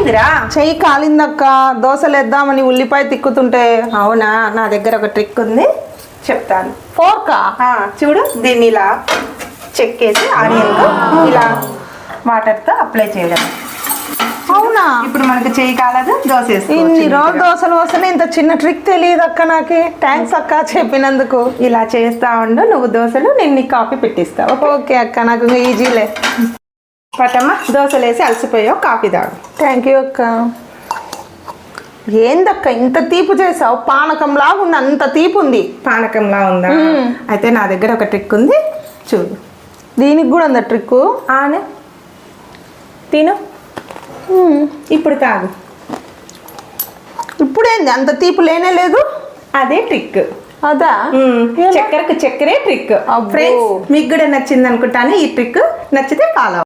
ఏమైందిరా? చెయ్యి కాలిందక్క, దోశలు వేద్దామని ఉల్లిపాయ తిక్కుతుంటే. అవునా, నా దగ్గర ఒక ట్రిక్ ఉంది, చెప్తాను. ఫోర్కా? చూడు, దీన్ని ఇలా చెక్కేసి ఆనియన్ ఇలా వాటర్తో అప్లై చేయడం. అవునా? ఇప్పుడు మనకు చెయ్యి కాలదు, దోశ ఇన్ని రోజు దోశలు వస్తున్నాయి, ఇంత చిన్న ట్రిక్ తెలియదు అక్క నాకు. థ్యాంక్స్ అక్క చెప్పినందుకు. ఇలా చేస్తా ఉండు నువ్వు దోశలు, నేను నీకు కాఫీ పెట్టిస్తా. ఓకే అక్క, నాకు ఈజీలే. పటమ్మా, దోశలు వేసి అలసిపోయావు, కాఫీ తాగు. థ్యాంక్ యూ అక్క. ఏందక్క ఇంత తీపు చేసావు? పానకంలాగా ఉంది, అంత తీపు ఉంది. పానకంలా ఉందా? అయితే నా దగ్గర ఒక ట్రిక్ ఉంది, చూడు. దీనికి కూడా ఉందా ట్రిక్? ఆనే తిను, ఇప్పుడు తాగు. ఇప్పుడేంది అంత తీపు లేనే లేదు? అదే ట్రిక్. అదా? చక్కెరకు చక్కెరే ట్రిక్. అబ్బో. ఫ్రెండ్స్, మీకు కూడా నచ్చింది అనుకుంటాను ఈ ట్రిక్. నచ్చితే ఫాలో